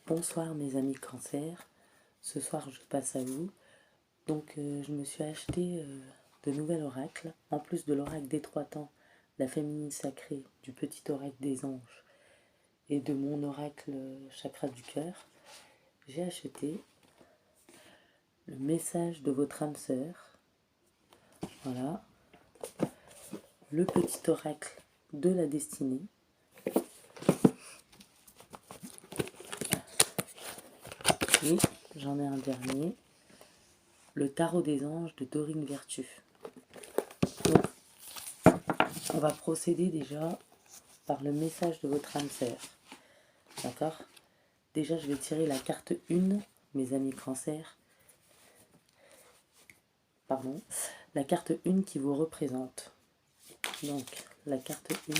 Bonsoir mes amis Cancer, ce soir je passe à vous. Donc je me suis acheté de nouveaux oracles, en plus de l'oracle des trois temps, la féminine sacrée, du petit oracle des anges et de mon oracle chakra du cœur. J'ai acheté le message de votre âme sœur, voilà, le petit oracle de la destinée, et j'en ai un dernier, le tarot des anges de Dorine Vertu. Donc, on va procéder déjà par le message de votre âme sœur. D'accord? Déjà, je vais tirer la carte 1, mes amis Cancer. Pardon. La carte 1 qui vous représente. Donc, la carte 1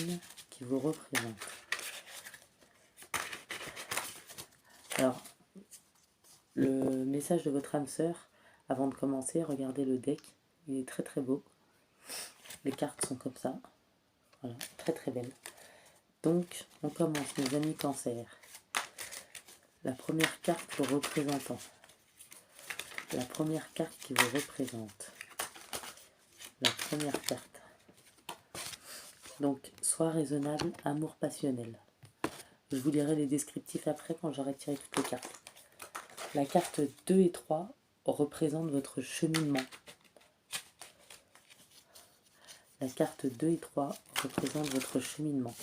qui vous représente. Alors, le message de votre âme sœur, avant de commencer, regardez le deck. Il est très très beau. Les cartes sont comme ça. Voilà, très très belles. Donc, on commence, mes amis Cancer. La première carte vous représentant. La première carte qui vous représente. La première carte. Donc, sois raisonnable, amour passionnel. Je vous lirai les descriptifs après quand j'aurai tiré toutes les cartes. La carte 2 et 3 représentent votre cheminement. La carte 2 et 3 représentent votre cheminement.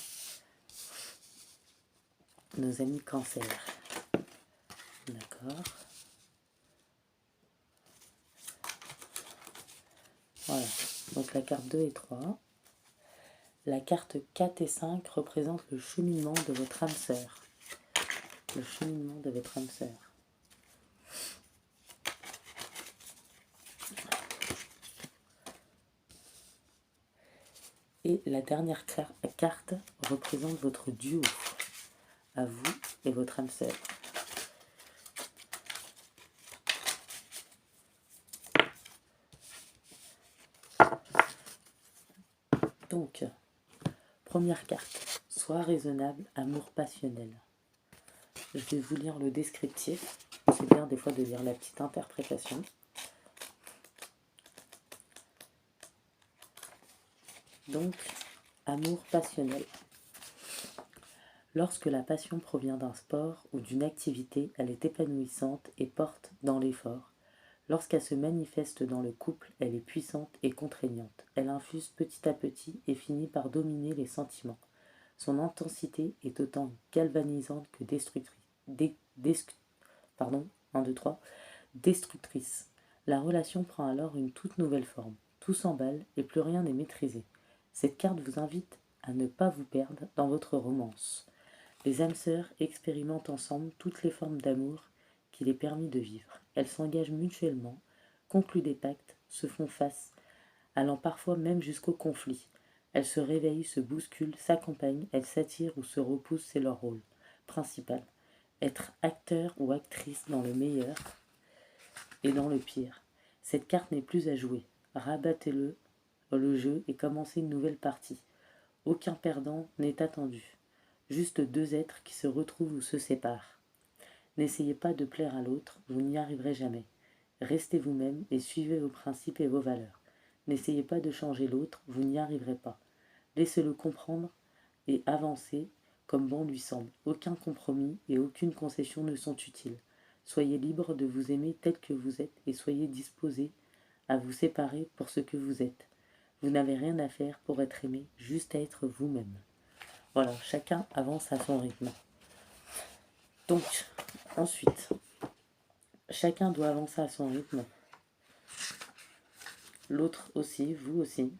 Nos amis Cancer. D'accord. Voilà. Donc la carte 2 et 3. La carte 4 et 5 représentent le cheminement de votre âme sœur. Le cheminement de votre âme sœur. Et la dernière carte représente votre duo, à vous et votre âme sœur. Donc, première carte, sois raisonnable, amour passionnel. Je vais vous lire le descriptif. C'est bien des fois de lire la petite interprétation. Donc, amour passionnel. Lorsque la passion provient d'un sport ou d'une activité, elle est épanouissante et porte dans l'effort. Lorsqu'elle se manifeste dans le couple, elle est puissante et contraignante. Elle infuse petit à petit et finit par dominer les sentiments. Son intensité est autant galvanisante que destructrice. Destructrice. La relation prend alors une toute nouvelle forme. Tout s'emballe et plus rien n'est maîtrisé. Cette carte vous invite à ne pas vous perdre dans votre romance. Les âmes sœurs expérimentent ensemble toutes les formes d'amour qu'il est permis de vivre. Elles s'engagent mutuellement, concluent des pactes, se font face, allant parfois même jusqu'au conflit. Elles se réveillent, se bousculent, s'accompagnent, elles s'attirent ou se repoussent, c'est leur rôle principal. Être acteur ou actrice dans le meilleur et dans le pire. Cette carte n'est plus à jouer. Rabattez-le le jeu et commencez une nouvelle partie. Aucun perdant n'est attendu. Juste deux êtres qui se retrouvent ou se séparent. N'essayez pas de plaire à l'autre, vous n'y arriverez jamais. Restez vous-même et suivez vos principes et vos valeurs. N'essayez pas de changer l'autre, vous n'y arriverez pas. Laissez-le comprendre et avancez comme bon lui semble. Aucun compromis et aucune concession ne sont utiles. Soyez libre de vous aimer tel que vous êtes et soyez disposé à vous séparer pour ce que vous êtes. Vous n'avez rien à faire pour être aimé, juste à être vous-même. Voilà, chacun avance à son rythme. Donc, ensuite, chacun doit avancer à son rythme. L'autre aussi, vous aussi.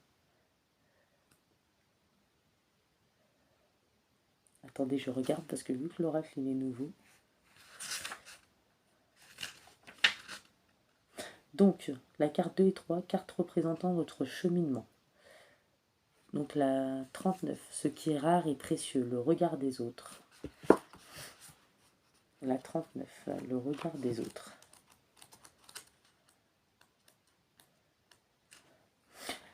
Attendez, je regarde parce que vu que l'oracle il est nouveau. Donc, la carte 2 et 3, cartes représentant votre cheminement. Donc la 39, ce qui est rare et précieux, le regard des autres. La 39, le regard des autres.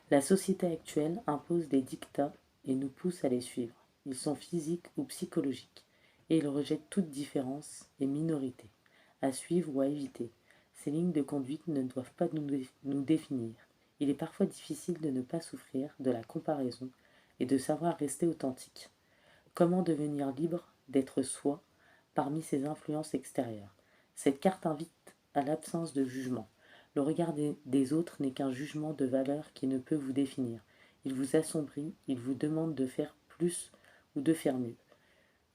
La société actuelle impose des dictats et nous pousse à les suivre. Ils sont physiques ou psychologiques. et il rejette toute différence et minorité, à suivre ou à éviter. Ces lignes de conduite ne doivent pas nous définir. Il est parfois difficile de ne pas souffrir de la comparaison et de savoir rester authentique. Comment devenir libre d'être soi parmi ces influences extérieures? Cette carte invite à l'absence de jugement. Le regard des autres n'est qu'un jugement de valeur qui ne peut vous définir. Il vous assombrit, il vous demande de faire plus ou de faire mieux.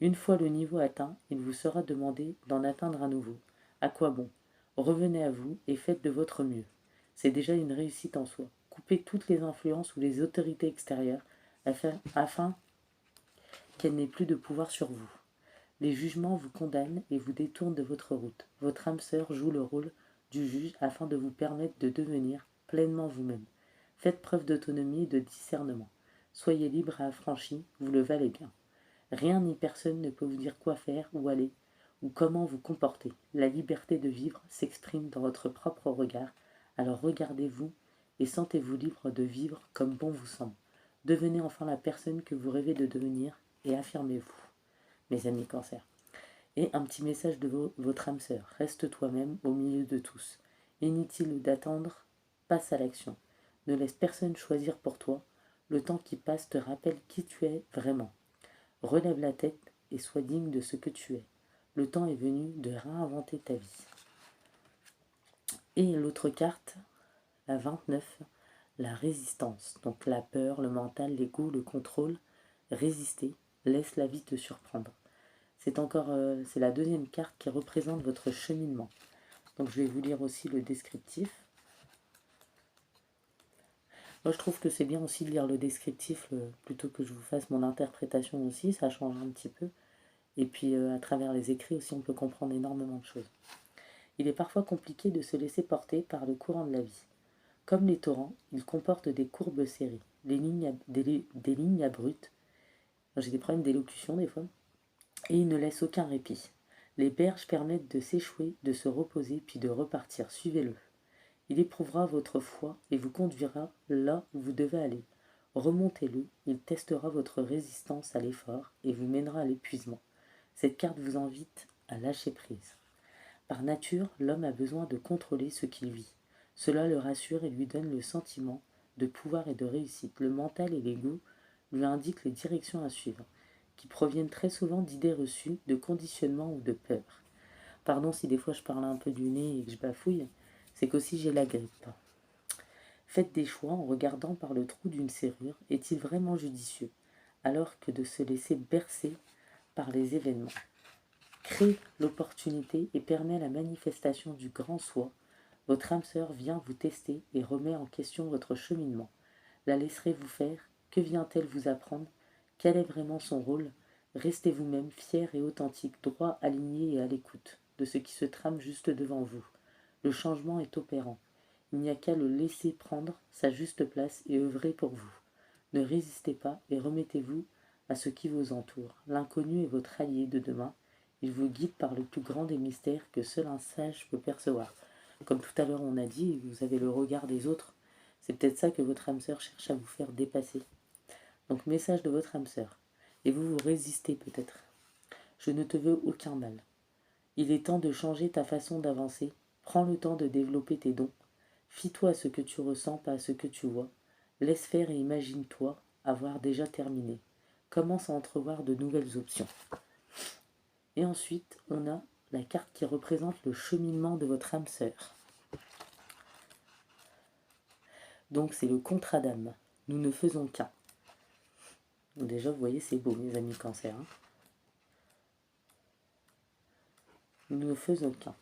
Une fois le niveau atteint, il vous sera demandé d'en atteindre un nouveau. À quoi bon? Revenez à vous et faites de votre mieux. C'est déjà une réussite en soi. Coupez toutes les influences ou les autorités extérieures afin qu'elles n'aient plus de pouvoir sur vous. Les jugements vous condamnent et vous détournent de votre route. Votre âme sœur joue le rôle du juge afin de vous permettre de devenir pleinement vous-même. Faites preuve d'autonomie et de discernement. Soyez libre et affranchi, vous le valez bien. Rien ni personne ne peut vous dire quoi faire, où aller, ou comment vous comporter. La liberté de vivre s'exprime dans votre propre regard, alors regardez-vous et sentez-vous libre de vivre comme bon vous semble. Devenez enfin la personne que vous rêvez de devenir et affirmez-vous, mes amis Cancer. Et un petit message de votre âme sœur. Reste toi-même au milieu de tous. Inutile d'attendre, passe à l'action. Ne laisse personne choisir pour toi. Le temps qui passe te rappelle qui tu es vraiment. Relève la tête et sois digne de ce que tu es. Le temps est venu de réinventer ta vie. Et l'autre carte, la 29, la résistance. Donc la peur, le mental, l'ego, le contrôle. Résister, laisse la vie te surprendre. C'est la deuxième carte qui représente votre cheminement. Donc je vais vous lire aussi le descriptif. Moi je trouve que c'est bien aussi de lire le descriptif plutôt que je vous fasse mon interprétation aussi, ça change un petit peu. Et puis à travers les écrits aussi on peut comprendre énormément de choses. Il est parfois compliqué de se laisser porter par le courant de la vie. Comme les torrents, il comporte des courbes serrées, des lignes abruptes. J'ai des problèmes d'élocution des fois. Et il ne laisse aucun répit. Les berges permettent de s'échouer, de se reposer, puis de repartir. Suivez-le. Il éprouvera votre foi et vous conduira là où vous devez aller. Remontez-le, il testera votre résistance à l'effort et vous mènera à l'épuisement. Cette carte vous invite à lâcher prise. Par nature, l'homme a besoin de contrôler ce qu'il vit. Cela le rassure et lui donne le sentiment de pouvoir et de réussite. Le mental et l'ego lui indiquent les directions à suivre, qui proviennent très souvent d'idées reçues, de conditionnements ou de peurs. Pardon si des fois je parle un peu du nez et que je bafouille, c'est qu'aussi j'ai la grippe. Faites des choix en regardant par le trou d'une serrure. Est-il vraiment judicieux, alors que de se laisser bercer par les événements? Crée l'opportunité et permet la manifestation du grand soi. Votre âme sœur vient vous tester et remet en question votre cheminement. La laisserez-vous faire? Que vient-elle vous apprendre? Quel est vraiment son rôle? Restez vous-même, fier et authentique, droit, aligné et à l'écoute de ce qui se trame juste devant vous. Le changement est opérant. Il n'y a qu'à le laisser prendre sa juste place et œuvrer pour vous. Ne résistez pas et remettez-vous à ce qui vous entoure. L'inconnu est votre allié de demain. Il vous guide par le plus grand des mystères que seul un sage peut percevoir. Comme tout à l'heure on a dit, vous avez le regard des autres. C'est peut-être ça que votre âme sœur cherche à vous faire dépasser. Donc message de votre âme sœur. Et vous résistez peut-être. Je ne te veux aucun mal. Il est temps de changer ta façon d'avancer. Prends le temps de développer tes dons. Fie-toi à ce que tu ressens, pas à ce que tu vois. Laisse faire et imagine-toi avoir déjà terminé. Commence à entrevoir de nouvelles options. Et ensuite, on a la carte qui représente le cheminement de votre âme sœur. Donc c'est le contrat d'âme. Nous ne faisons qu'un. Donc déjà, vous voyez, c'est beau, mes amis Cancer. Nous ne faisons qu'un.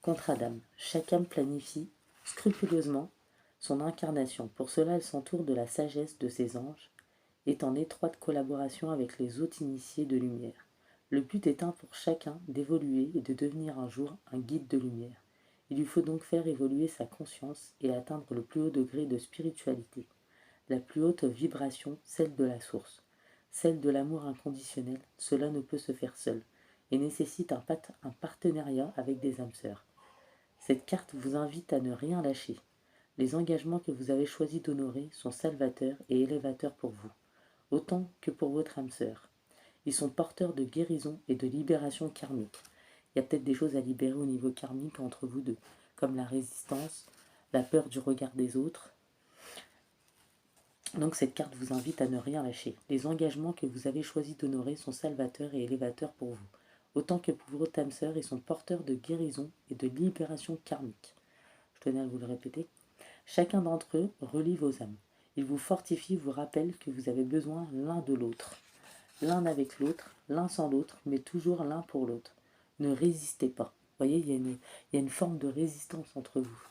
Contrat d'âme. Chaque âme planifie scrupuleusement son incarnation. Pour cela, elle s'entoure de la sagesse de ses anges, est en étroite collaboration avec les hôtes initiés de lumière. Le but est un pour chacun d'évoluer et de devenir un jour un guide de lumière. Il lui faut donc faire évoluer sa conscience et atteindre le plus haut degré de spiritualité, la plus haute vibration, celle de la source, celle de l'amour inconditionnel. Cela ne peut se faire seul et nécessite un partenariat avec des âmes sœurs. Cette carte vous invite à ne rien lâcher. Les engagements que vous avez choisi d'honorer sont salvateurs et élévateurs pour vous, autant que pour votre âme sœur. Ils sont porteurs de guérison et de libération karmique. Il y a peut-être des choses à libérer au niveau karmique entre vous deux, comme la résistance, la peur du regard des autres. Donc cette carte vous invite à ne rien lâcher. Les engagements que vous avez choisi d'honorer sont salvateurs et élévateurs pour vous. Autant que pour vos âmes sœurs, ils sont porteurs de guérison et de libération karmique. Je tenais à vous le répéter. Chacun d'entre eux relie vos âmes. Ils vous fortifient, vous rappellent que vous avez besoin l'un de l'autre. L'un avec l'autre, l'un sans l'autre, mais toujours l'un pour l'autre. Ne résistez pas. Vous voyez, il y a une forme de résistance entre vous.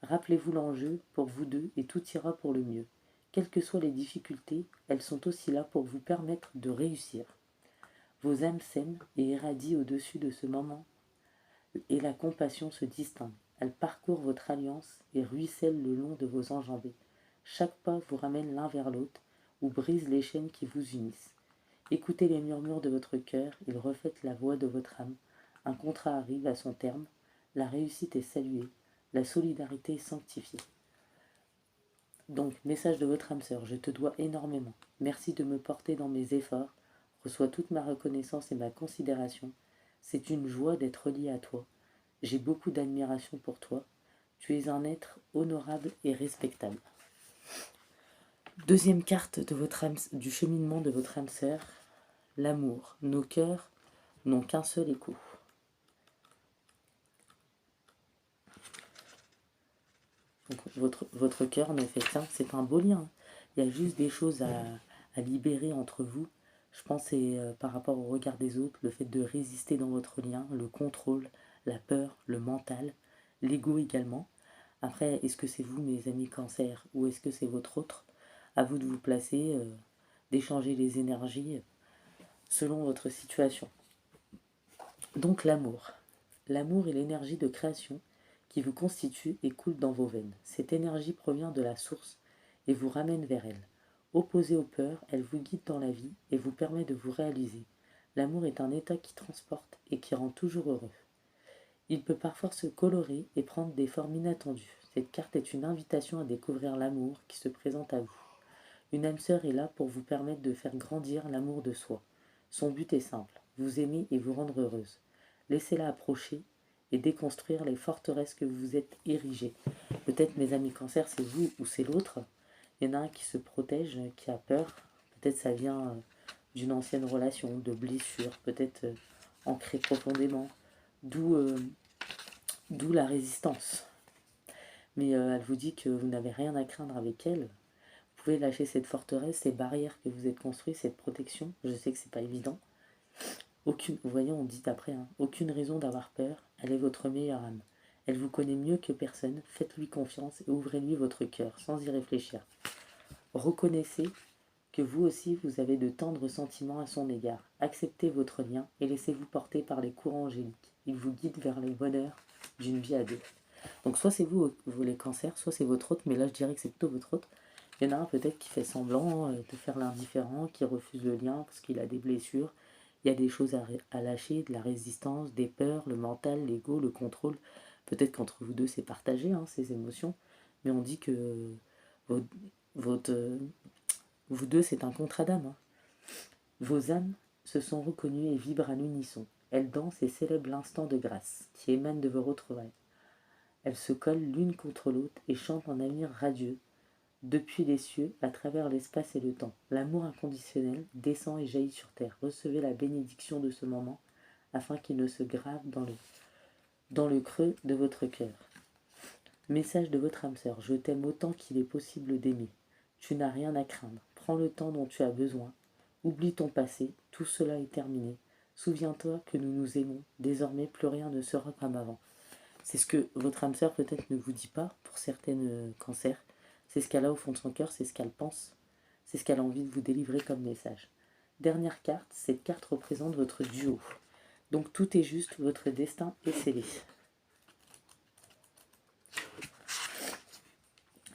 Rappelez-vous l'enjeu pour vous deux et tout ira pour le mieux. Quelles que soient les difficultés, elles sont aussi là pour vous permettre de réussir. Vos âmes s'aiment et irradient au-dessus de ce moment et la compassion se distingue. Elle parcourt votre alliance et ruisselle le long de vos enjambées. Chaque pas vous ramène l'un vers l'autre ou brise les chaînes qui vous unissent. Écoutez les murmures de votre cœur, ils reflètent la voix de votre âme. Un contrat arrive à son terme, la réussite est saluée, la solidarité est sanctifiée. Donc, message de votre âme sœur, je te dois énormément. Merci de me porter dans mes efforts. Reçois toute ma reconnaissance et ma considération. C'est une joie d'être lié à toi. J'ai beaucoup d'admiration pour toi. Tu es un être honorable et respectable. Deuxième carte de votre âme, du cheminement de votre âme sœur, l'amour. Nos cœurs n'ont qu'un seul écho. Donc, votre cœur ne fait qu'un, c'est un beau lien. Il y a juste des choses à libérer entre vous. Je pense que c'est par rapport au regard des autres, le fait de résister dans votre lien, le contrôle, la peur, le mental, l'ego également. Après, est-ce que c'est vous, mes amis cancer, ou est-ce que c'est votre autre? À vous de vous placer, d'échanger les énergies selon votre situation. Donc l'amour. L'amour est l'énergie de création qui vous constitue et coule dans vos veines. Cette énergie provient de la source et vous ramène vers elle. Opposée aux peurs, elle vous guide dans la vie et vous permet de vous réaliser. L'amour est un état qui transporte et qui rend toujours heureux. Il peut parfois se colorer et prendre des formes inattendues. Cette carte est une invitation à découvrir l'amour qui se présente à vous. Une âme sœur est là pour vous permettre de faire grandir l'amour de soi. Son but est simple, vous aimer et vous rendre heureuse. Laissez-la approcher et déconstruire les forteresses que vous vous êtes érigées. Peut-être, mes amis cancer, c'est vous ou c'est l'autre. Il y en a un qui se protège, qui a peur. Peut-être ça vient d'une ancienne relation, de blessures, peut-être ancrée profondément. D'où la résistance. Mais elle vous dit que vous n'avez rien à craindre avec elle. Vous pouvez lâcher cette forteresse, ces barrières que vous êtes construites, cette protection. Je sais que c'est pas évident. Aucune, vous voyez, on dit après, hein, aucune raison d'avoir peur. Elle est votre meilleure âme. Elle vous connaît mieux que personne. Faites-lui confiance et ouvrez-lui votre cœur sans y réfléchir. Reconnaissez que vous aussi vous avez de tendres sentiments à son égard. Acceptez votre lien et laissez-vous porter par les courants angéliques. Ils vous guident vers le bonheur d'une vie à deux. Donc soit c'est vous, les cancers, soit c'est votre autre, mais là je dirais que c'est plutôt votre autre. Il y en a un peut-être qui fait semblant de faire l'indifférent, qui refuse le lien parce qu'il a des blessures. Il y a des choses à lâcher, de la résistance, des peurs, le mental, l'ego, le contrôle. Peut-être qu'entre vous deux c'est partagé, hein, ces émotions, mais on dit que votre, votre, vous deux c'est un contrat d'âme. Hein. Vos âmes se sont reconnues et vibrent à l'unisson. Elles dansent et célèbrent l'instant de grâce qui émane de vos retrouvailles. Elles se collent l'une contre l'autre et chantent un avenir radieux, depuis les cieux, à travers l'espace et le temps. L'amour inconditionnel descend et jaillit sur terre. Recevez la bénédiction de ce moment, afin qu'il ne se grave dans le creux de votre cœur. Message de votre âme sœur, je t'aime autant qu'il est possible d'aimer. Tu n'as rien à craindre. Prends le temps dont tu as besoin. Oublie ton passé, tout cela est terminé. Souviens-toi que nous nous aimons. Désormais, plus rien ne sera comme avant. C'est ce que votre âme sœur peut-être ne vous dit pas pour certaines cancers. C'est ce qu'elle a au fond de son cœur, c'est ce qu'elle pense. C'est ce qu'elle a envie de vous délivrer comme message. Dernière carte, cette carte représente votre duo. Donc tout est juste, votre destin est scellé.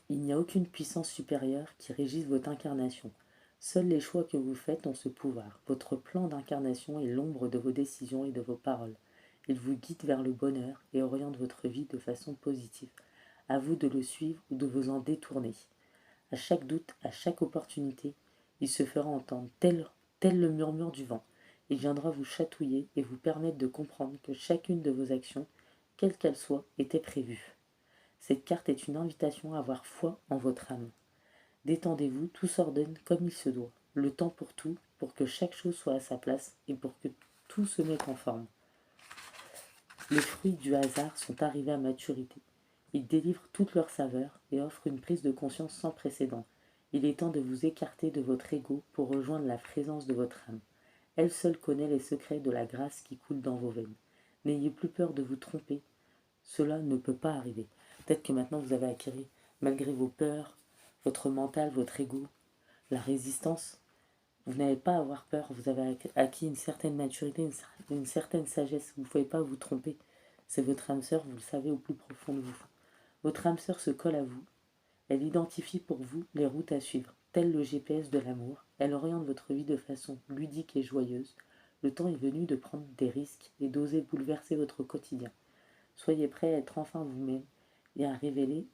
Il n'y a aucune puissance supérieure qui régisse votre incarnation. Seuls les choix que vous faites ont ce pouvoir. Votre plan d'incarnation est l'ombre de vos décisions et de vos paroles. Il vous guide vers le bonheur et oriente votre vie de façon positive. À vous de le suivre ou de vous en détourner. À chaque doute, à chaque opportunité, il se fera entendre, tel le murmure du vent. Il viendra vous chatouiller et vous permettre de comprendre que chacune de vos actions, quelle qu'elle soit, était prévue. Cette carte est une invitation à avoir foi en votre âme. Détendez-vous, tout s'ordonne comme il se doit. Le temps pour tout, pour que chaque chose soit à sa place et pour que tout se mette en forme. Les fruits du hasard sont arrivés à maturité. Ils délivrent toute leur saveur et offrent une prise de conscience sans précédent. Il est temps de vous écarter de votre ego pour rejoindre la présence de votre âme. Elle seule connaît les secrets de la grâce qui coule dans vos veines. N'ayez plus peur de vous tromper. Cela ne peut pas arriver. Peut-être que maintenant vous avez acquis, malgré vos peurs, votre mental, votre ego, la résistance. Vous n'avez pas à avoir peur. Vous avez acquis une certaine maturité, une certaine sagesse. Vous ne pouvez pas vous tromper. C'est votre âme sœur, vous le savez au plus profond de vous. Votre âme sœur se colle à vous. Elle identifie pour vous les routes à suivre. Tel le GPS de l'amour, elle oriente votre vie de façon ludique et joyeuse. Le temps est venu de prendre des risques et d'oser bouleverser votre quotidien. Soyez prêts à être enfin vous-même et à révéler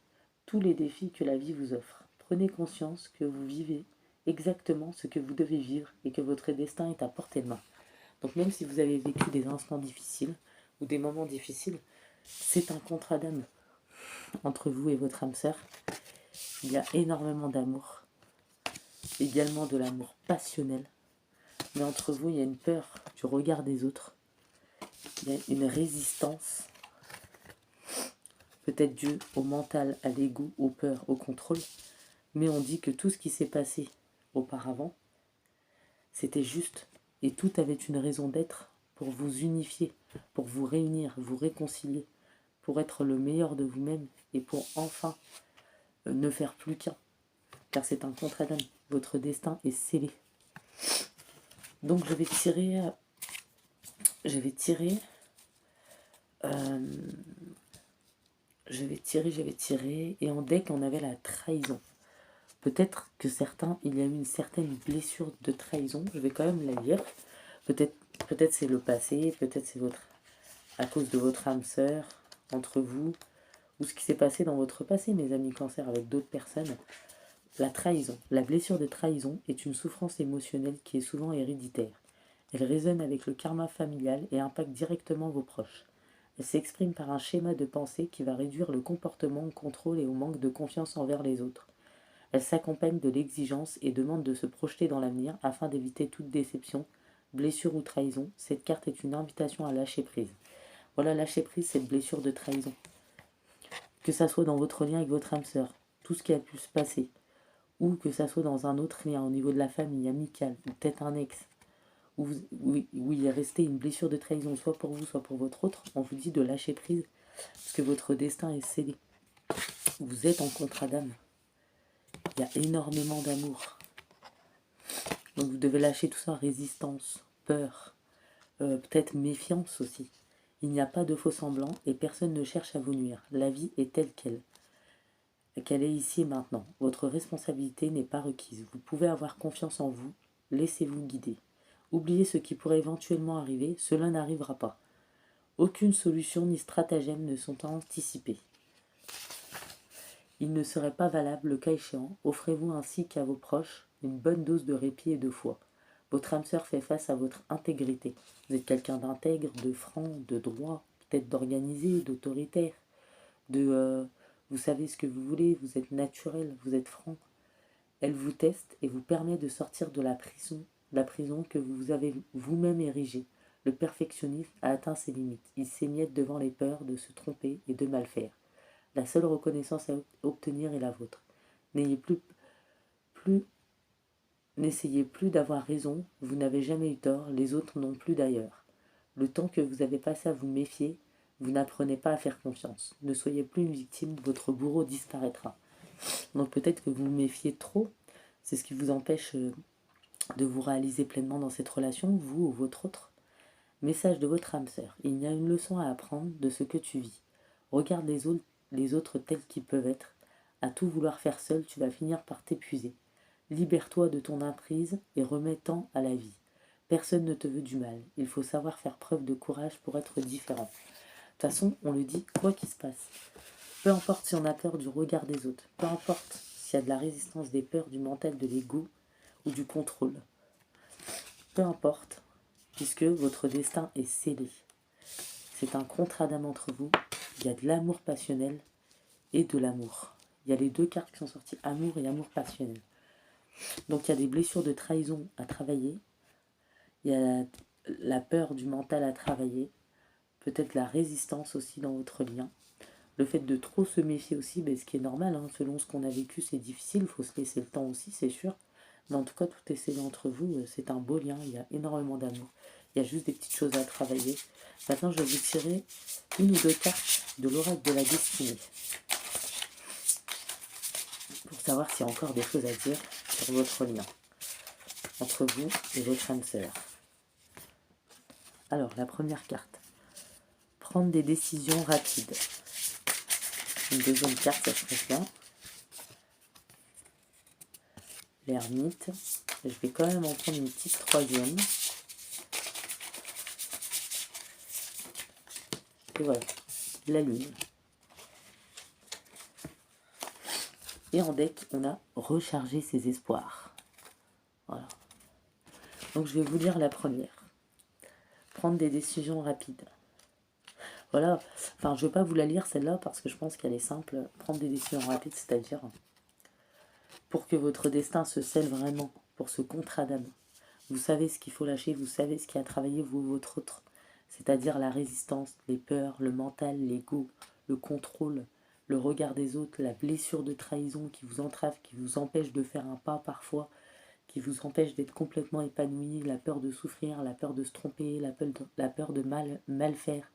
tous les défis que la vie vous offre. Prenez conscience que vous vivez exactement ce que vous devez vivre et que votre destin est à portée de main. Donc même si vous avez vécu des instants difficiles ou des moments difficiles, c'est un contrat d'âme entre vous et votre âme sœur. Il y a énormément d'amour, également de l'amour passionnel, mais entre vous il y a une peur du regard des autres, il y a une résistance, peut-être due au mental, à l'ego, aux peurs, au contrôle, mais on dit que tout ce qui s'est passé auparavant, c'était juste, et tout avait une raison d'être pour vous unifier, pour vous réunir, vous réconcilier, pour être le meilleur de vous-même et pour enfin ne faire plus qu'un. Car c'est un contrat d'âme, votre destin est scellé. Donc je vais tirer, et en deck on avait la trahison. Peut-être que certains, il y a eu une certaine blessure de trahison, je vais quand même la lire. Peut-être c'est le passé, peut-être c'est à cause de votre âme sœur, entre vous, ou ce qui s'est passé dans votre passé, mes amis cancer, avec d'autres personnes. La trahison, la blessure de trahison est une souffrance émotionnelle qui est souvent héréditaire. Elle résonne avec le karma familial et impacte directement vos proches. Elle s'exprime par un schéma de pensée qui va réduire le comportement au contrôle et au manque de confiance envers les autres. Elle s'accompagne de l'exigence et demande de se projeter dans l'avenir afin d'éviter toute déception, blessure ou trahison. Cette carte est une invitation à lâcher prise. Voilà, lâcher prise cette blessure de trahison. Que ça soit dans votre lien avec votre âme sœur, tout ce qui a pu se passer, ou que ça soit dans un autre lien au niveau de la famille, amical, ou peut-être un ex, où il est resté une blessure de trahison, soit pour vous, soit pour votre autre, on vous dit de lâcher prise, parce que votre destin est scellé. Vous êtes en contrat d'âme. Il y a énormément d'amour. Donc vous devez lâcher tout ça, résistance, peur, peut-être méfiance aussi. Il n'y a pas de faux semblants et personne ne cherche à vous nuire. La vie est telle qu'elle est ici et maintenant. Votre responsabilité n'est pas requise. Vous pouvez avoir confiance en vous. Laissez-vous guider. Oubliez ce qui pourrait éventuellement arriver, cela n'arrivera pas. Aucune solution ni stratagème ne sont anticipés. Il ne serait pas valable, le cas échéant, offrez-vous ainsi qu'à vos proches une bonne dose de répit et de foi. Votre âme sœur fait face à votre intégrité. Vous êtes quelqu'un d'intègre, de franc, de droit, peut-être d'organisé, d'autoritaire, vous savez ce que vous voulez, vous êtes naturel, vous êtes franc. Elle vous teste et vous permet de sortir de la prison que vous avez vous-même érigée. Le perfectionnisme a atteint ses limites. Il s'émiette devant les peurs de se tromper et de mal faire. La seule reconnaissance à obtenir est la vôtre. N'essayez plus d'avoir raison, vous n'avez jamais eu tort, les autres non plus d'ailleurs. Le temps que vous avez passé à vous méfier, vous n'apprenez pas à faire confiance. Ne soyez plus une victime, votre bourreau disparaîtra. Donc peut-être que vous vous méfiez trop, c'est ce qui vous empêche de vous réaliser pleinement dans cette relation, vous ou votre autre. Message de votre âme sœur, il y a une leçon à apprendre de ce que tu vis. Regarde les autres tels qu'ils peuvent être. À tout vouloir faire seul, tu vas finir par t'épuiser. Libère-toi de ton emprise et remets-en à la vie. Personne ne te veut du mal. Il faut savoir faire preuve de courage pour être différent. De toute façon, on le dit, quoi qu'il se passe. Peu importe si on a peur du regard des autres, peu importe s'il y a de la résistance des peurs, du mental, de l'ego ou du contrôle. Peu importe, puisque votre destin est scellé. C'est un contrat d'âme entre vous. Il y a de l'amour passionnel et de l'amour. Il y a les deux cartes qui sont sorties, amour et amour passionnel. Donc il y a des blessures de trahison à travailler. Il y a la peur du mental à travailler. Peut-être la résistance aussi dans votre lien. Le fait de trop se méfier aussi, ce qui est normal, hein, selon ce qu'on a vécu, c'est difficile, il faut se laisser le temps aussi, c'est sûr. Mais en tout cas, tout est scellé entre vous, c'est un beau lien, il y a énormément d'amour. Il y a juste des petites choses à travailler. Maintenant, je vais vous tirer une ou deux cartes de l'oracle de la destinée. Pour savoir s'il y a encore des choses à dire sur votre lien entre vous et votre âme sœur. Alors, la première carte. Prendre des décisions rapides. Une deuxième carte, ça serait bien. L'ermite. Je vais quand même en prendre une petite troisième. Et voilà, la lune. Et en deck, on a rechargé ses espoirs. Voilà. Donc je vais vous lire la première. Prendre des décisions rapides. Voilà, enfin je ne vais pas vous la lire celle-là parce que je pense qu'elle est simple. Prendre des décisions rapides, c'est-à-dire pour que votre destin se scelle vraiment, pour ce contrat d'âme. Vous savez ce qu'il faut lâcher, vous savez ce qui a travaillé vous, votre autre. C'est-à-dire la résistance, les peurs, le mental, l'ego, le contrôle, le regard des autres, la blessure de trahison qui vous entrave, qui vous empêche de faire un pas parfois, qui vous empêche d'être complètement épanoui, la peur de souffrir, la peur de se tromper, la peur de mal faire,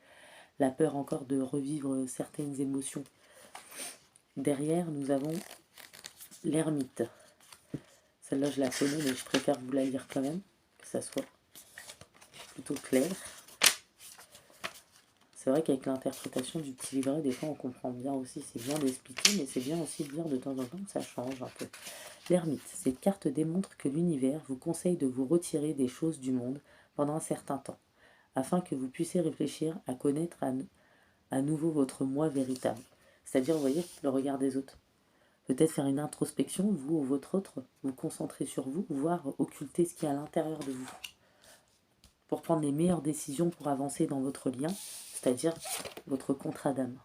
la peur encore de revivre certaines émotions. Derrière, nous avons l'ermite. Celle-là, je la connais, mais je préfère vous la lire quand même, que ça soit plutôt clair. C'est vrai qu'avec l'interprétation du petit livret, des fois on comprend bien aussi, c'est bien d'expliquer, mais c'est bien aussi de dire de temps en temps que ça change un peu. L'ermite, cette carte démontre que l'univers vous conseille de vous retirer des choses du monde pendant un certain temps, afin que vous puissiez réfléchir à connaître à nouveau votre moi véritable. C'est-à-dire, vous voyez, le regard des autres. Peut-être faire une introspection, vous ou votre autre, vous concentrer sur vous, voire occulter ce qui est à l'intérieur de vous. Pour prendre les meilleures décisions pour avancer dans votre lien, c'est-à-dire votre contrat d'âme.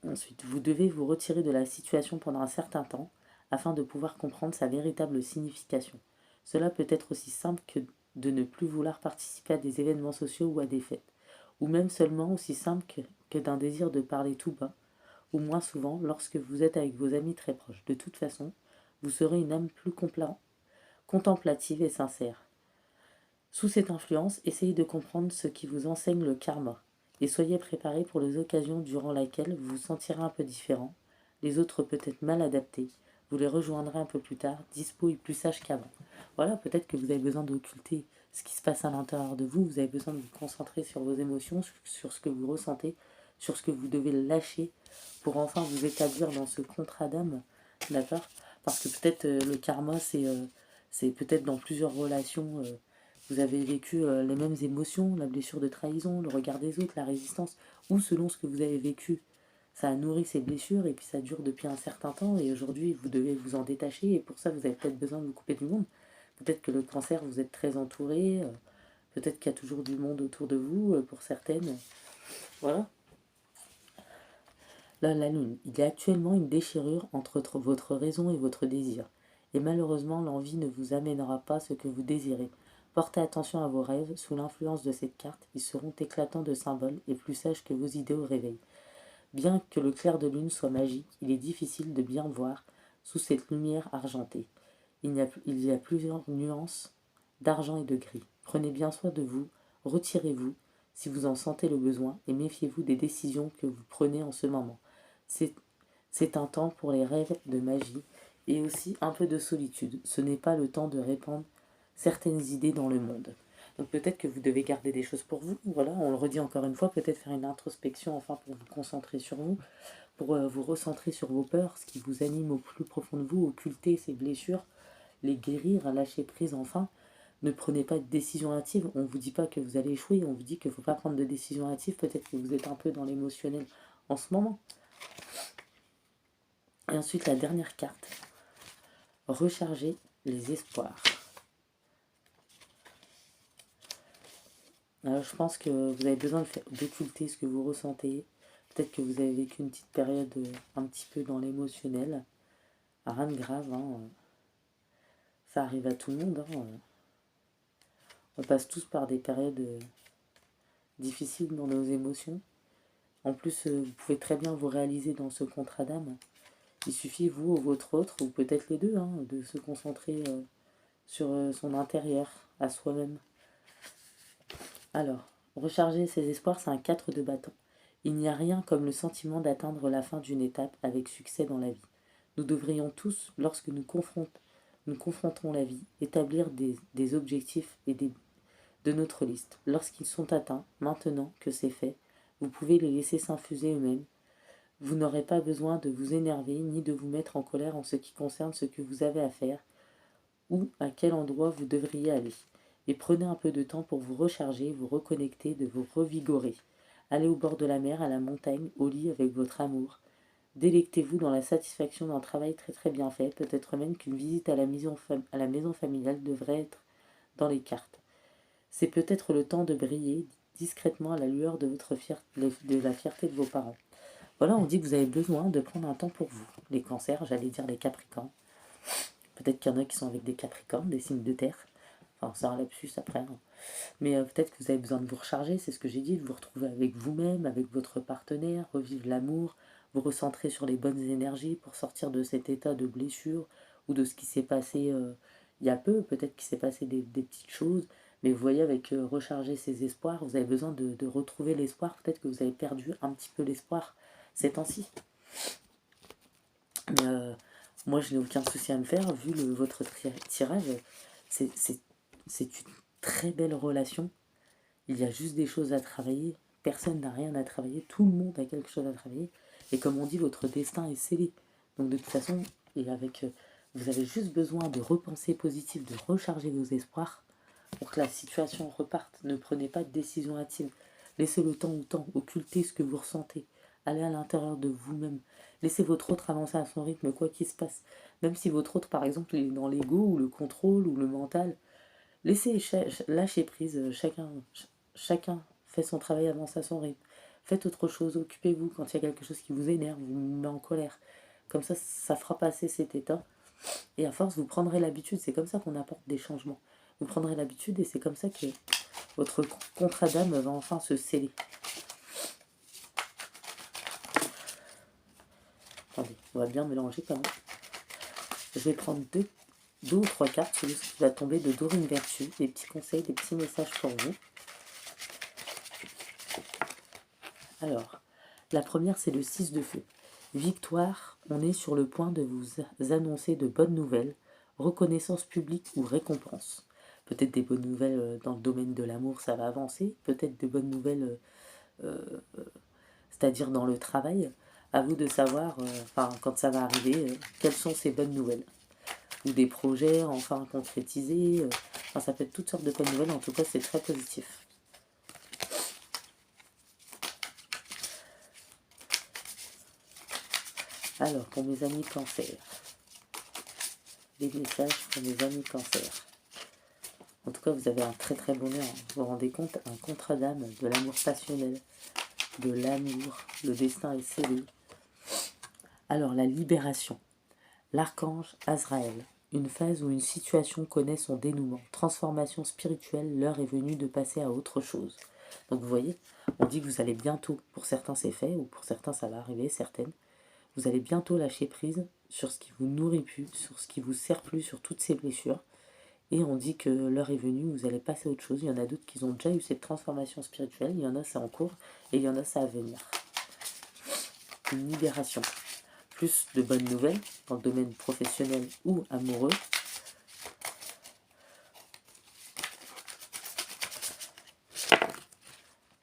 Ensuite, vous devez vous retirer de la situation pendant un certain temps afin de pouvoir comprendre sa véritable signification. Cela peut être aussi simple que de ne plus vouloir participer à des événements sociaux ou à des fêtes, ou même seulement aussi simple que d'un désir de parler tout bas, ou moins souvent lorsque vous êtes avec vos amis très proches. De toute façon, vous serez une âme plus contemplative et sincère. Sous cette influence, essayez de comprendre ce qui vous enseigne le karma et soyez préparés pour les occasions durant lesquelles vous vous sentirez un peu différent, les autres peut-être mal adaptés, vous les rejoindrez un peu plus tard, dispo et plus sages qu'avant. Voilà, peut-être que vous avez besoin d'occulter ce qui se passe à l'intérieur de vous, vous avez besoin de vous concentrer sur vos émotions, sur ce que vous ressentez, sur ce que vous devez lâcher pour enfin vous établir dans ce contrat d'âme, d'accord? Parce que peut-être le karma, c'est peut-être dans plusieurs relations... vous avez vécu les mêmes émotions, la blessure de trahison, le regard des autres, la résistance, ou selon ce que vous avez vécu, ça a nourri ces blessures et puis ça dure depuis un certain temps et aujourd'hui vous devez vous en détacher et pour ça vous avez peut-être besoin de vous couper du monde. Peut-être que le cancer, vous êtes très entouré, peut-être qu'il y a toujours du monde autour de vous pour certaines. Voilà. Là, la lune, il y a actuellement une déchirure entre votre raison et votre désir. Et malheureusement, l'envie ne vous amènera pas ce que vous désirez. Portez attention à vos rêves, sous l'influence de cette carte, ils seront éclatants de symboles et plus sages que vos idées au réveil. Bien que le clair de lune soit magique, il est difficile de bien voir sous cette lumière argentée. Il y a plusieurs nuances d'argent et de gris. Prenez bien soin de vous, retirez-vous si vous en sentez le besoin et méfiez-vous des décisions que vous prenez en ce moment. C'est un temps pour les rêves de magie et aussi un peu de solitude. Ce n'est pas le temps de répandre certaines idées dans le monde. Donc peut-être que vous devez garder des choses pour vous. Voilà, on le redit encore une fois, peut-être faire une introspection enfin pour vous concentrer sur vous, pour vous recentrer sur vos peurs, ce qui vous anime au plus profond de vous, occulter ces blessures, les guérir, lâcher prise enfin. Ne prenez pas de décision hâtive. On ne vous dit pas que vous allez échouer, on vous dit qu'il ne faut pas prendre de décision hâtive. Peut-être que vous êtes un peu dans l'émotionnel en ce moment. Et ensuite, la dernière carte. Recharger les espoirs. Alors, je pense que vous avez besoin d'occulter ce que vous ressentez. Peut-être que vous avez vécu une petite période un petit peu dans l'émotionnel. Rien de grave, hein. Ça arrive à tout le monde, hein. On passe tous par des périodes difficiles dans nos émotions. En plus, vous pouvez très bien vous réaliser dans ce contrat d'âme. Il suffit, vous ou votre autre, ou peut-être les deux, hein, de se concentrer sur son intérieur, à soi-même. Alors, recharger ses espoirs, c'est un 4 de bâton. Il n'y a rien comme le sentiment d'atteindre la fin d'une étape avec succès dans la vie. Nous devrions tous, lorsque nous confronterons la vie, établir des objectifs et de notre liste. Lorsqu'ils sont atteints, maintenant que c'est fait, vous pouvez les laisser s'infuser eux-mêmes. Vous n'aurez pas besoin de vous énerver ni de vous mettre en colère en ce qui concerne ce que vous avez à faire ou à quel endroit vous devriez aller. Et prenez un peu de temps pour vous recharger, vous reconnecter, de vous revigorer. Allez au bord de la mer, à la montagne, au lit avec votre amour. Délectez-vous dans la satisfaction d'un travail très très bien fait. Peut-être même qu'une visite à la maison familiale devrait être dans les cartes. C'est peut-être le temps de briller discrètement à la lueur de la fierté de vos parents. Voilà, on dit que vous avez besoin de prendre un temps pour vous. Les cancers, j'allais dire les capricornes. Peut-être qu'il y en a qui sont avec des capricornes, des signes de terre. Enfin, c'est un lapsus après, hein. Mais peut-être que vous avez besoin de vous recharger, c'est ce que j'ai dit, de vous retrouver avec vous-même, avec votre partenaire, revivre l'amour, vous recentrer sur les bonnes énergies pour sortir de cet état de blessure ou de ce qui s'est passé il y a peu. Peut-être qu'il s'est passé des petites choses, mais vous voyez, avec recharger ses espoirs, vous avez besoin de retrouver l'espoir. Peut-être que vous avez perdu un petit peu l'espoir ces temps-ci. Mais moi, je n'ai aucun souci à me faire, vu votre tirage. C'est une très belle relation. Il y a juste des choses à travailler. Personne n'a rien à travailler. Tout le monde a quelque chose à travailler. Et comme on dit, votre destin est scellé. Donc de toute façon, vous avez juste besoin de repenser positif, de recharger vos espoirs pour que la situation reparte. Ne prenez pas de décision hâtive. Laissez le temps au temps. Occultez ce que vous ressentez. Allez à l'intérieur de vous-même. Laissez votre autre avancer à son rythme, quoi qu'il se passe. Même si votre autre, par exemple, est dans l'ego ou le contrôle ou le mental, lâcher prise. Chacun fait son travail, avance à son rythme. Faites autre chose, occupez-vous quand il y a quelque chose qui vous énerve, vous met en colère. Comme ça fera passer cet état. Et à force, vous prendrez l'habitude. C'est comme ça qu'on apporte des changements. Vous prendrez l'habitude et c'est comme ça que votre contrat d'âme va enfin se sceller. Attendez, on va bien mélanger quand même. Je vais prendre deux ou trois cartes, celui qui va tomber de Dorine Vertu, des petits conseils, des petits messages pour vous. Alors, la première, c'est le 6 de feu. Victoire, on est sur le point de vous annoncer de bonnes nouvelles, reconnaissance publique ou récompense. Peut-être des bonnes nouvelles dans le domaine de l'amour, ça va avancer. Peut-être des bonnes nouvelles, c'est-à-dire dans le travail. À vous de savoir, quand ça va arriver, quelles sont ces bonnes nouvelles. Ou des projets enfin concrétisés. Ça peut être toutes sortes de bonnes nouvelles. En tout cas, c'est très positif. Alors, pour mes amis cancer, des messages pour mes amis cancer. En tout cas, vous avez un très très bonheur. Vous vous rendez compte, un contrat d'âme, de l'amour passionnel, de l'amour, le destin est scellé. Alors, la libération. L'archange Azraël. Une phase où une situation connaît son dénouement. Transformation spirituelle, l'heure est venue de passer à autre chose. Donc vous voyez, on dit que vous allez bientôt, pour certains c'est fait, ou pour certains ça va arriver, certaines, vous allez bientôt lâcher prise sur ce qui vous nourrit plus, sur ce qui vous sert plus, sur toutes ces blessures. Et on dit que l'heure est venue, vous allez passer à autre chose. Il y en a d'autres qui ont déjà eu cette transformation spirituelle, il y en a c'est en cours, et il y en a ça à venir. Une libération. Plus de bonnes nouvelles dans le domaine professionnel ou amoureux.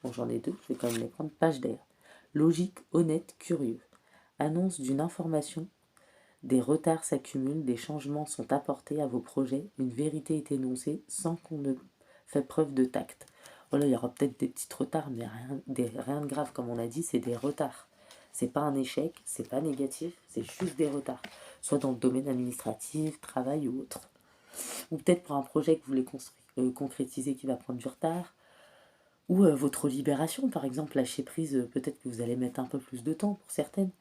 Bon, j'en ai deux, je vais quand même les prendre. Page d'air. Logique, honnête, curieux. Annonce d'une information. Des retards s'accumulent, des changements sont apportés à vos projets, une vérité est énoncée sans qu'on ne fait preuve de tact. Voilà, il y aura peut-être des petits retards, mais rien de grave, comme on a dit, c'est des retards. C'est pas un échec, c'est pas négatif, c'est juste des retards. Soit dans le domaine administratif, travail ou autre. Ou peut-être pour un projet que vous voulez concrétiser qui va prendre du retard. Ou votre libération, par exemple, lâcher prise, peut-être que vous allez mettre un peu plus de temps pour certaines.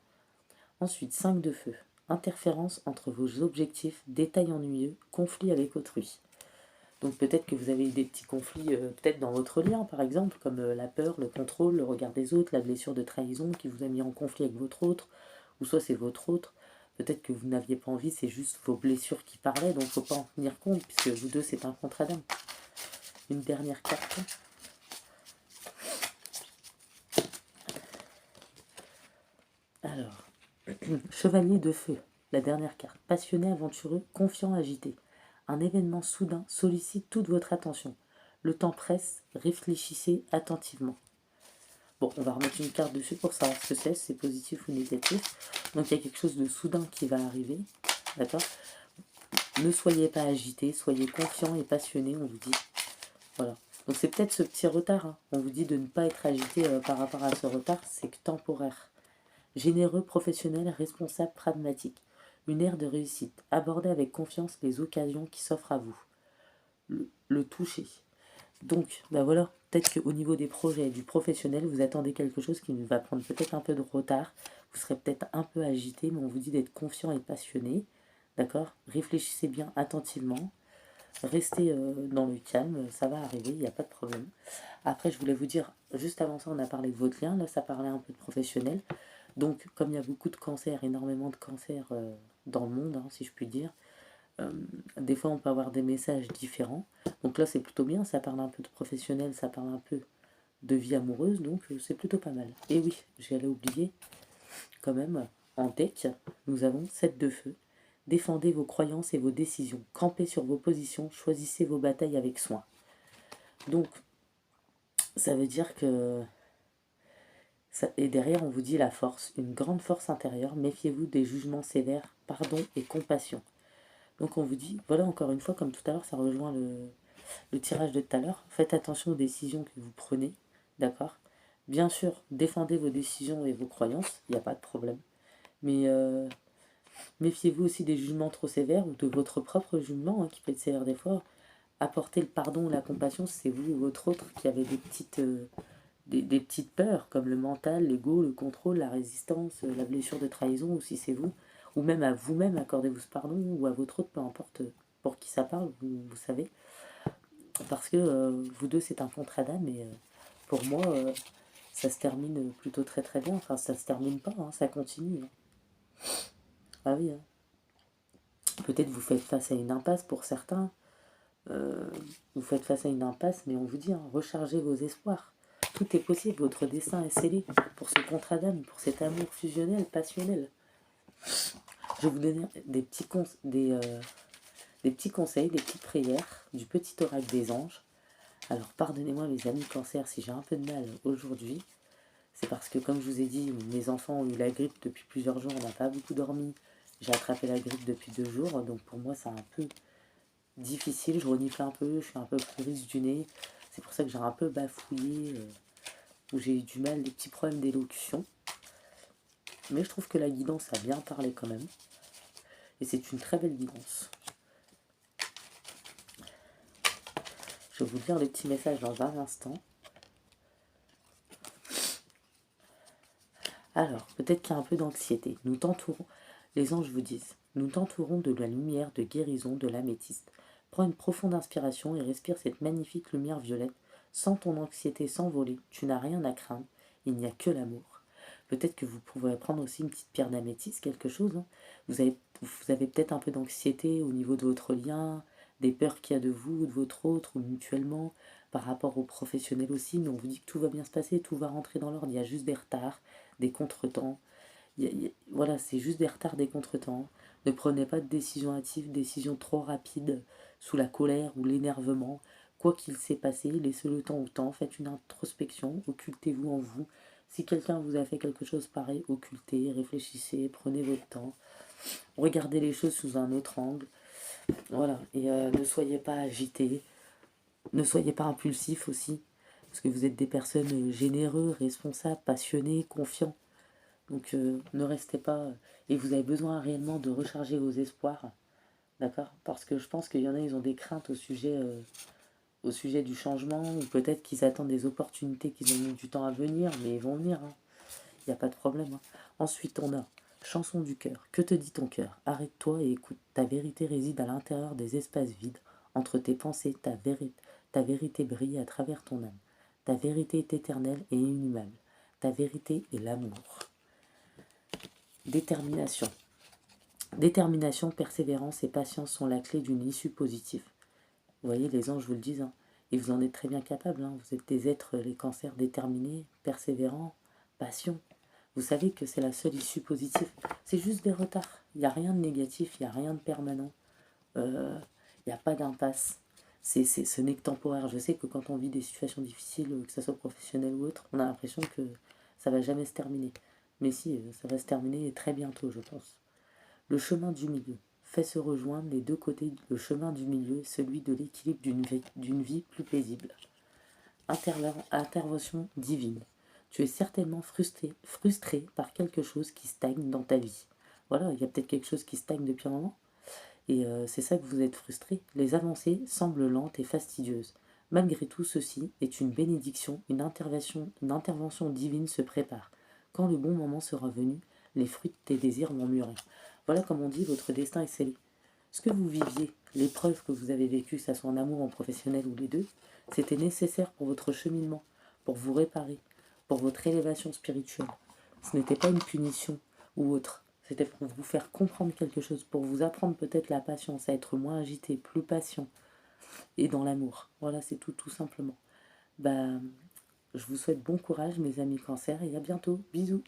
Ensuite, 5 de feu. Interférence entre vos objectifs, détails ennuyeux, conflit avec autrui. Donc peut-être que vous avez eu des petits conflits, peut-être dans votre lien, par exemple, comme la peur, le contrôle, le regard des autres, la blessure de trahison qui vous a mis en conflit avec votre autre, ou soit c'est votre autre. Peut-être que vous n'aviez pas envie, c'est juste vos blessures qui parlaient, donc il ne faut pas en tenir compte, puisque vous deux, c'est un contrat d'âme. Une dernière carte. Alors, chevalier de feu, la dernière carte. Passionné, aventureux, confiant, agité. Un événement soudain sollicite toute votre attention. Le temps presse, réfléchissez attentivement. Bon, on va remettre une carte dessus pour savoir ce que c'est, si c'est positif ou négatif. Donc il y a quelque chose de soudain qui va arriver, d'accord? Ne soyez pas agité, soyez confiant et passionné, on vous dit. Voilà. Donc c'est peut-être ce petit retard, hein. On vous dit de ne pas être agité par rapport à ce retard, c'est que temporaire. Généreux, professionnel, responsable, pragmatique. Une ère de réussite. Abordez avec confiance les occasions qui s'offrent à vous. Le toucher. Donc, ben voilà, peut-être qu'au niveau des projets et du professionnel, vous attendez quelque chose qui va prendre peut-être un peu de retard. Vous serez peut-être un peu agité, mais on vous dit d'être confiant et passionné. D'accord? Réfléchissez bien attentivement. Restez dans le calme, ça va arriver, il n'y a pas de problème. Après, je voulais vous dire, juste avant ça, on a parlé de votre lien, là, ça parlait un peu de professionnel. Donc, comme il y a beaucoup de cancers, énormément de cancers dans le monde, hein, si je puis dire, euh, des fois on peut avoir des messages différents. Donc là, c'est plutôt bien, ça parle un peu de professionnel, ça parle un peu de vie amoureuse, donc c'est plutôt pas mal. Et oui, j'allais oublier, quand même, en deck, nous avons 7 de feu. Défendez vos croyances et vos décisions. Campez sur vos positions, choisissez vos batailles avec soin. Donc, ça veut dire que et derrière, on vous dit la force, une grande force intérieure. Méfiez-vous des jugements sévères, pardon et compassion. Donc on vous dit, voilà encore une fois, comme tout à l'heure, ça rejoint le tirage de tout à l'heure. Faites attention aux décisions que vous prenez, d'accord? Bien sûr, défendez vos décisions et vos croyances, il n'y a pas de problème. Mais méfiez-vous aussi des jugements trop sévères ou de votre propre jugement, hein, qui peut être sévère des fois. Apporter le pardon ou la compassion, c'est vous ou votre autre qui avez des petites peurs, comme le mental, l'ego, le contrôle, la résistance, la blessure de trahison, ou si c'est vous, ou même à vous-même, accordez-vous ce pardon, ou à votre autre, peu importe pour qui ça parle, vous savez, parce que vous deux, c'est un contrat d'âme, et pour moi, ça se termine plutôt très très bien, enfin ça se termine pas, hein, ça continue. Hein. Ah oui, hein. Peut-être vous faites face à une impasse pour certains, euh, vous faites face à une impasse, mais on vous dit, hein, rechargez vos espoirs. Tout est possible, votre destin est scellé pour ce contrat d'âme, pour cet amour fusionnel, passionnel. Je vais vous donner des petits conseils, des petites prières du petit oracle des anges. Alors pardonnez-moi mes amis cancer si j'ai un peu de mal aujourd'hui. C'est parce que comme je vous ai dit, mes enfants ont eu la grippe depuis plusieurs jours, on n'a pas beaucoup dormi. J'ai attrapé la grippe depuis 2 jours, donc pour moi c'est un peu difficile, je renifle un peu, je suis un peu prise du nez. C'est pour ça que j'ai un peu bafouillé, où j'ai eu du mal, des petits problèmes d'élocution. Mais je trouve que la guidance a bien parlé quand même. Et c'est une très belle guidance. Je vais vous lire les petits messages dans un instant. Alors, peut-être qu'il y a un peu d'anxiété. Nous t'entourons, les anges vous disent, nous t'entourons de la lumière de guérison de l'améthyste. Prends une profonde inspiration et respire cette magnifique lumière violette. Sans ton anxiété s'envoler, tu n'as rien à craindre, il n'y a que l'amour. Peut-être que vous pourrez prendre aussi une petite pierre d'améthyste, quelque chose. Hein. Vous avez peut-être un peu d'anxiété au niveau de votre lien, des peurs qu'il y a de vous ou de votre autre, ou mutuellement, par rapport aux professionnels aussi, mais on vous dit que tout va bien se passer, tout va rentrer dans l'ordre, il y a juste des retards, des contretemps. Voilà, c'est juste des retards, des contretemps. Ne prenez pas de décisions hâtives, décisions trop rapides, sous la colère ou l'énervement. Quoi qu'il s'est passé, laissez le temps au temps, faites une introspection, occultez-vous en vous. Si quelqu'un vous a fait quelque chose pareil, occultez, réfléchissez, prenez votre temps, regardez les choses sous un autre angle. Voilà, et ne soyez pas agités, ne soyez pas impulsifs aussi, parce que vous êtes des personnes généreux, responsables, passionnés, confiants. Donc ne restez pas... Et vous avez besoin réellement de recharger vos espoirs, d'accord? Parce que je pense qu'il y en a, ils ont des craintes au sujet au sujet du changement, ou peut-être qu'ils attendent des opportunités qu'ils ont mis du temps à venir, mais ils vont venir, hein. Il n'y a pas de problème, hein. Ensuite, on a chanson du cœur. Que te dit ton cœur? Arrête-toi et écoute. Ta vérité réside à l'intérieur des espaces vides. Entre tes pensées, ta vérité brille à travers ton âme. Ta vérité est éternelle et inhumable. Ta vérité est l'amour. Détermination. Détermination, persévérance et patience sont la clé d'une issue positive. Vous voyez, les anges vous le disent, hein. Et vous en êtes très bien capable, hein. Vous êtes des êtres, les cancers, déterminés, persévérants, patients. Vous savez que c'est la seule issue positive. C'est juste des retards. Il n'y a rien de négatif, il n'y a rien de permanent. Il n'y a pas d'impasse. Ce n'est que temporaire. Je sais que quand on vit des situations difficiles, que ce soit professionnel ou autre, on a l'impression que ça va jamais se terminer. Mais si, ça va se terminer très bientôt, je pense. Le chemin du milieu fait se rejoindre les deux côtés. Le chemin du milieu est celui de l'équilibre d'une vie plus paisible. Intervention divine. Tu es certainement frustré par quelque chose qui stagne dans ta vie. Voilà, il y a peut-être quelque chose qui stagne depuis un moment. Et c'est ça que vous êtes frustré. Les avancées semblent lentes et fastidieuses. Malgré tout, ceci est une bénédiction, une intervention divine se prépare. Quand le bon moment sera venu, les fruits de tes désirs vont mûrir. Voilà comme on dit, votre destin est scellé. Ce que vous viviez, l'épreuve que vous avez vécue, que ce soit en amour, en professionnel ou les deux, c'était nécessaire pour votre cheminement, pour vous réparer, pour votre élévation spirituelle. Ce n'était pas une punition ou autre. C'était pour vous faire comprendre quelque chose, pour vous apprendre peut-être la patience, à être moins agité, plus patient et dans l'amour. Voilà, c'est tout, tout simplement. Bah, je vous souhaite bon courage, mes amis cancer, et à bientôt. Bisous.